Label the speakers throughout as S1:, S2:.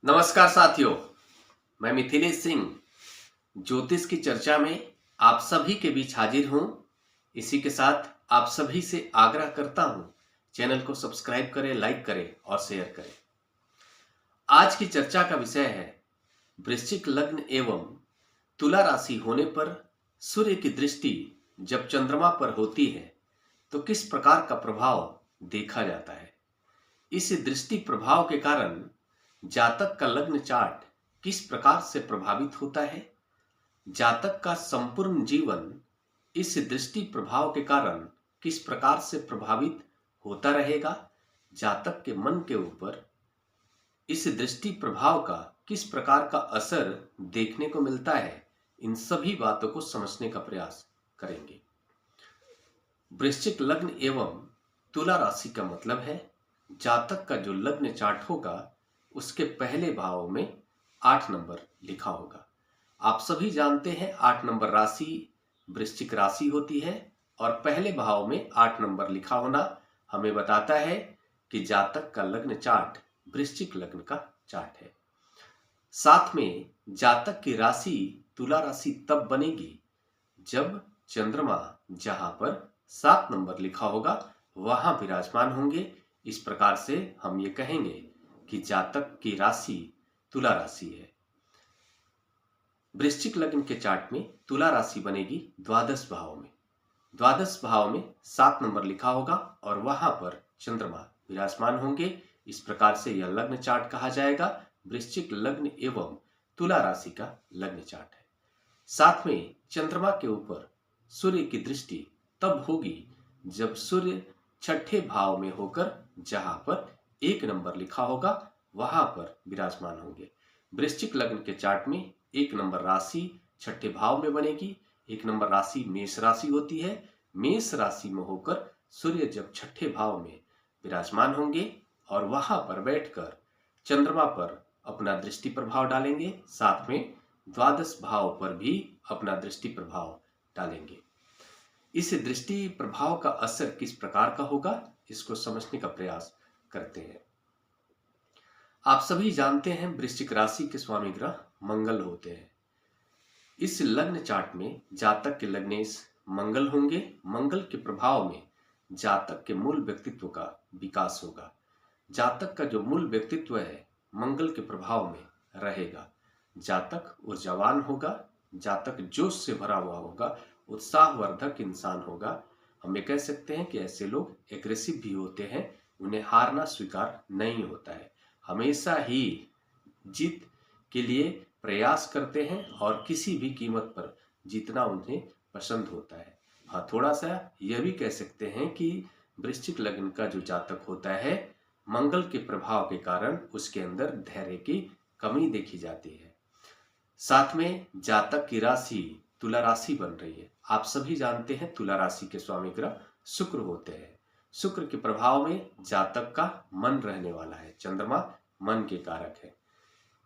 S1: नमस्कार साथियों, मैं मिथिलेश सिंह ज्योतिष की चर्चा में आप सभी के बीच हाजिर हूं। इसी के साथ आप सभी से आग्रह करता हूं, चैनल को सब्सक्राइब करें, लाइक करें और शेयर करें। आज की चर्चा का विषय है वृश्चिक लग्न एवं तुला राशि होने पर सूर्य की दृष्टि जब चंद्रमा पर होती है तो किस प्रकार का प्रभाव देखा जाता है। इस दृष्टि प्रभाव के कारण जातक का लग्न चार्ट किस प्रकार से प्रभावित होता है। जातक का संपूर्ण जीवन इस दृष्टि प्रभाव के कारण किस प्रकार से प्रभावित होता रहेगा। जातक के मन के ऊपर इस दृष्टि प्रभाव का किस प्रकार का असर देखने को मिलता है, इन सभी बातों को समझने का प्रयास करेंगे। वृश्चिक लग्न एवं तुला राशि का मतलब है जातक का जो लग्न चार्ट होगा उसके पहले भाव में 8 नंबर लिखा होगा। आप सभी जानते हैं 8 नंबर राशि वृश्चिक राशि होती है और पहले भाव में 8 नंबर लिखा होना हमें बताता है कि जातक का लग्न चार्ट वृश्चिक लग्न का चार्ट है। साथ में जातक की राशि तुला राशि तब बनेगी जब चंद्रमा जहां पर 7 नंबर लिखा होगा वहां विराजमान होंगे। इस प्रकार से हम ये कहेंगे कि जातक की राशि तुला राशि है। वृश्चिक लग्न के चार्ट में तुला राशि बनेगी द्वादश भाव में। द्वादश भाव में 7 नंबर लिखा होगा और वहां पर चंद्रमा विराजमान होंगे। इस प्रकार से यह लग्न चार्ट कहा जाएगा वृश्चिक लग्न एवं तुला राशि का लग्न चार्ट है। साथ में चंद्रमा के ऊपर सूर्य की दृष्टि तब होगी जब सूर्य छठे भाव में होकर जहां पर 1 नंबर लिखा होगा वहां पर विराजमान होंगे। वृश्चिक लग्न के चार्ट में 1 नंबर राशि छठे भाव में बनेगी। 1 नंबर राशि मेष राशि होती है। मेष राशि में होकर सूर्य जब छठे भाव में विराजमान होंगे और वहां पर बैठकर चंद्रमा पर अपना दृष्टि प्रभाव डालेंगे, साथ में द्वादश भाव पर भी अपना दृष्टि प्रभाव डालेंगे। इस दृष्टि प्रभाव का असर किस प्रकार का होगा, इसको समझने का प्रयास करते हैं। आप सभी जानते हैं वृश्चिक राशि के स्वामी ग्रह मंगल होते हैं। इस लग्न चार्ट में जातक के लग्नेश मंगल होंगे। मंगल के प्रभाव में जातक के मूल व्यक्तित्व का विकास होगा। जातक का जो मूल व्यक्तित्व है मंगल के प्रभाव में रहेगा। जातक ऊर्जावान होगा, जातक जोश से भरा हुआ होगा, उत्साहवर्धक इंसान होगा। हम ये कह सकते हैं कि ऐसे लोग एग्रेसिव भी होते हैं, उन्हें हारना स्वीकार नहीं होता है, हमेशा ही जीत के लिए प्रयास करते हैं और किसी भी कीमत पर जीतना उन्हें पसंद होता है। हाँ, थोड़ा सा यह भी कह सकते हैं कि वृश्चिक लग्न का जो जातक होता है मंगल के प्रभाव के कारण उसके अंदर धैर्य की कमी देखी जाती है। साथ में जातक की राशि तुला राशि बन रही है। आप सभी जानते हैं तुला राशि के स्वामी ग्रह शुक्र होते हैं। शुक्र के प्रभाव में जातक का मन रहने वाला है। चंद्रमा मन के कारक है।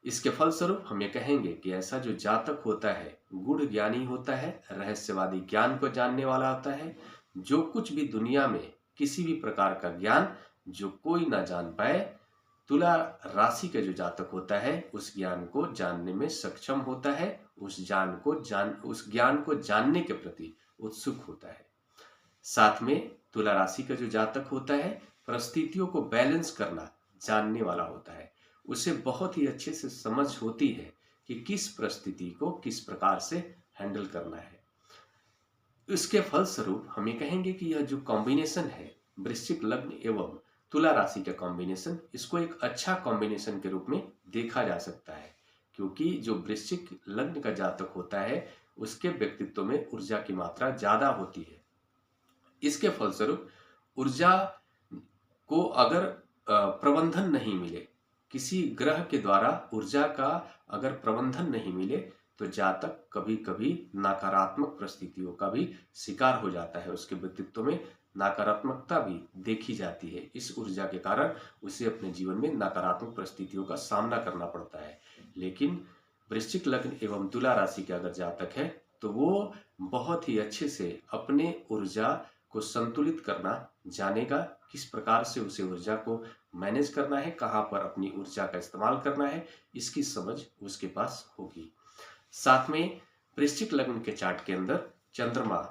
S1: इसके फलस्वरूप हम ये कहेंगे कि ऐसा जो जातक होता है गूढ़ ज्ञानी होता है, रहस्यवादी ज्ञान को जानने वाला होता है। जो कुछ भी दुनिया में किसी भी प्रकार का ज्ञान जो कोई ना जान पाए, तुला राशि का जो जातक होता है उस ज्ञान को जानने में सक्षम होता है, उस ज्ञान को जानने के प्रति उत्सुक होता है। साथ में तुला राशि का जो जातक होता है परिस्थितियों को बैलेंस करना जानने वाला होता है। उसे बहुत ही अच्छे से समझ होती है कि किस परिस्थिति को किस प्रकार से हैंडल करना है। इसके फलस्वरूप हम ये कहेंगे कि यह जो कॉम्बिनेशन है वृश्चिक लग्न एवं तुला राशि का कॉम्बिनेशन, इसको एक अच्छा कॉम्बिनेशन के रूप में देखा जा सकता है, क्योंकि जो वृश्चिक लग्न का जातक होता है उसके व्यक्तित्व में ऊर्जा की मात्रा ज्यादा होती है। इसके फलस्वरूप ऊर्जा को अगर प्रबंधन नहीं मिले, किसी ग्रह के द्वारा ऊर्जा का अगर प्रबंधन नहीं मिले तो जातक कभी कभी नकारात्मक परिस्थितियों का भी शिकार हो जाता है। उसके व्यक्तित्व में नकारात्मकता भी देखी जाती है। इस ऊर्जा के कारण उसे अपने जीवन में नकारात्मक परिस्थितियों का सामना करना पड़ता है। लेकिन वृश्चिक लग्न एवं तुला राशि के अगर जातक है तो वो बहुत ही अच्छे से अपने ऊर्जा को संतुलित करना जानेगा, किस प्रकार से उसे ऊर्जा को मैनेज करना है, कहाँ पर अपनी ऊर्जा का इस्तेमाल करना है, इसकी समझ उसके पास होगी। साथ में वृश्चिक लग्न के चार्ट के अंदर चंद्रमा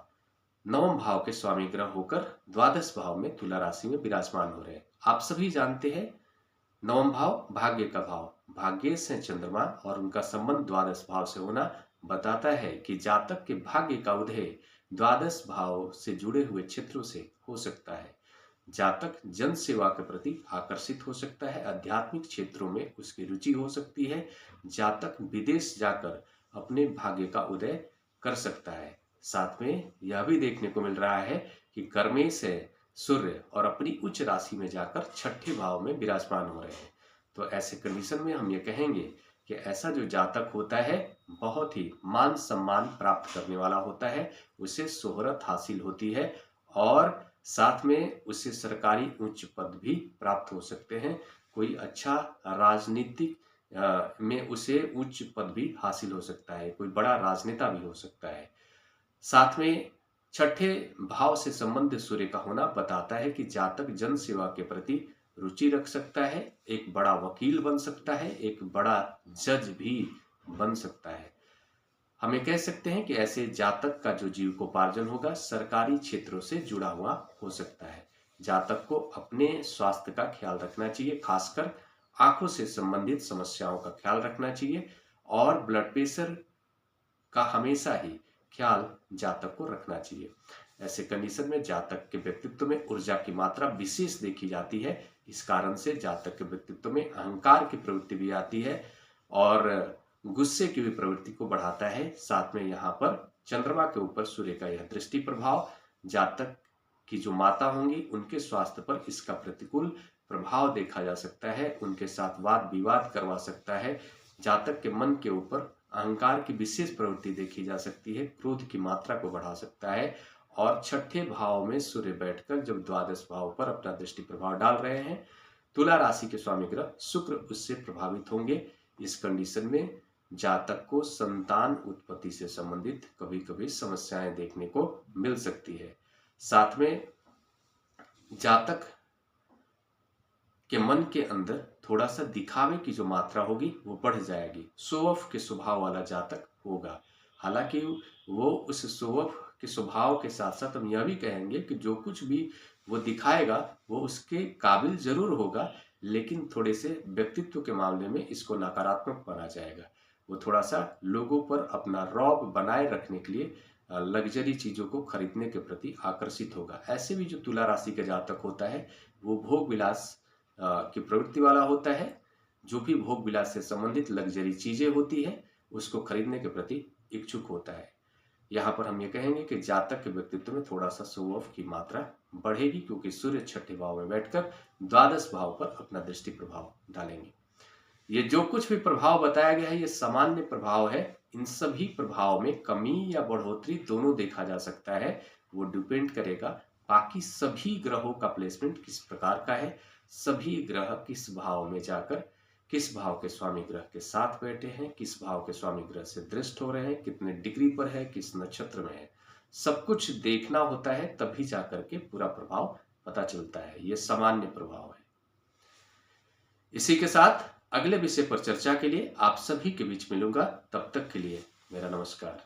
S1: नवम भाव के स्वामी ग्रह होकर द्वादश भाव में तुला राशि में विराजमान हो रहे हैं। आप सभी जानते हैं नवम भाव भाग्य का भाव, भाग्य से चंद्रमा और उनका संबंध द्वादश भाव से होना बताता है कि जातक के भाग्य का उदय द्वादश भाव से जुड़े हुए क्षेत्रों से हो सकता है। जातक जन सेवा के प्रति आकर्षित हो सकता है, आध्यात्मिक क्षेत्रों में उसकी रुचि हो सकती है। जातक विदेश जाकर अपने भाग्य का उदय कर सकता है। साथ में यह भी देखने को मिल रहा है कि कर्मे से सूर्य और अपनी उच्च राशि में जाकर छठे भाव में विराजमान हो रहे हैं। तो ऐसे कंडीशन में हम ये कहेंगे कि ऐसा जो जातक होता है बहुत ही मान सम्मान प्राप्त करने वाला होता है, उसे शोहरत हासिल होती है और साथ में उसे सरकारी उच्च पद भी प्राप्त हो सकते हैं। कोई अच्छा राजनीतिक में उसे उच्च पद भी हासिल हो सकता है, कोई बड़ा राजनेता भी हो सकता है। साथ में छठे भाव से संबंधित सूर्य का होना बताता है कि जातक जन सेवा के प्रति रुचि रख सकता है, एक बड़ा वकील बन सकता है, एक बड़ा जज भी बन सकता है। हमें कह सकते हैं कि ऐसे जातक का जो जीविकोपार्जन होगा सरकारी क्षेत्रों से जुड़ा हुआ हो सकता है। जातक को अपने स्वास्थ्य का ख्याल रखना चाहिए, खासकर आंखों से संबंधित समस्याओं का ख्याल रखना चाहिए और ब्लड प्रेशर का हमेशा ही ख्याल जातक को रखना चाहिए। ऐसे कंडीशन में जातक के व्यक्तित्व में ऊर्जा की मात्रा विशेष देखी जाती है। इस कारण से जातक के व्यक्तित्व में अहंकार की प्रवृत्ति भी आती है और गुस्से की भी प्रवृत्ति को बढ़ाता है। साथ में यहाँ पर चंद्रमा के ऊपर सूर्य का यह दृष्टि प्रभाव जातक की जो माता होंगी उनके स्वास्थ्य पर इसका प्रतिकूल प्रभाव देखा जा सकता है, उनके साथ वाद विवाद करवा सकता है। जातक के मन के ऊपर अहंकार की विशेष प्रवृत्ति देखी जा सकती है, क्रोध की मात्रा को बढ़ा सकता है और छठे भाव में सूर्य बैठकर जब द्वादश भाव पर अपना दृष्टि प्रभाव डाल रहे हैं, तुला राशि के स्वामी ग्रह शुक्र उससे प्रभावित होंगे। इस कंडीशन में जातक को संतान उत्पत्ति से संबंधित कभी कभी समस्याएं देखने को मिल सकती है। साथ में जातक के मन के अंदर थोड़ा सा दिखावे की जो मात्रा होगी वो बढ़ जाएगी, शो ऑफ के स्वभाव वाला जातक होगा। हालांकि वो उस शो ऑफ के स्वभाव के साथ साथ हम यह भी कहेंगे कि जो कुछ भी वो दिखाएगा वो उसके काबिल जरूर होगा, लेकिन थोड़े से व्यक्तित्व के मामले में इसको नकारात्मक माना जाएगा। वो थोड़ा सा लोगों पर अपना रौब बनाए रखने के लिए लग्जरी चीजों को खरीदने के प्रति आकर्षित होगा। ऐसे भी जो तुला राशि का जातक होता है वो भोग विलास की प्रवृत्ति वाला होता है। जो भी भोग विलास से संबंधित लग्जरी चीजें होती है उसको खरीदने के प्रति इच्छुक होता है। यहाँ पर हम ये कहेंगे कि जातक के व्यक्तित्व में थोड़ा सा शो ऑफ की मात्रा बढ़ेगी, क्योंकि सूर्य छठे भाव में बैठकर द्वादश भाव पर अपना दृष्टि प्रभाव डालेंगे। ये जो कुछ भी प्रभाव बताया गया है ये सामान्य प्रभाव है। इन सभी प्रभाव में कमी या बढ़ोतरी दोनों देखा जा सकता है। वो डिपेंड करेगा बाकी सभी ग्रहों का प्लेसमेंट किस प्रकार का है, सभी ग्रह किस भाव में जाकर किस भाव के स्वामी ग्रह के साथ बैठे हैं, किस भाव के स्वामी ग्रह से दृष्ट हो रहे हैं, कितने डिग्री पर है, किस नक्षत्र में है, सब कुछ देखना होता है, तभी जाकर के पूरा प्रभाव पता चलता है। ये सामान्य प्रभाव है। इसी के साथ अगले विषय पर चर्चा के लिए आप सभी के बीच मिलूंगा। तब तक के लिए मेरा नमस्कार।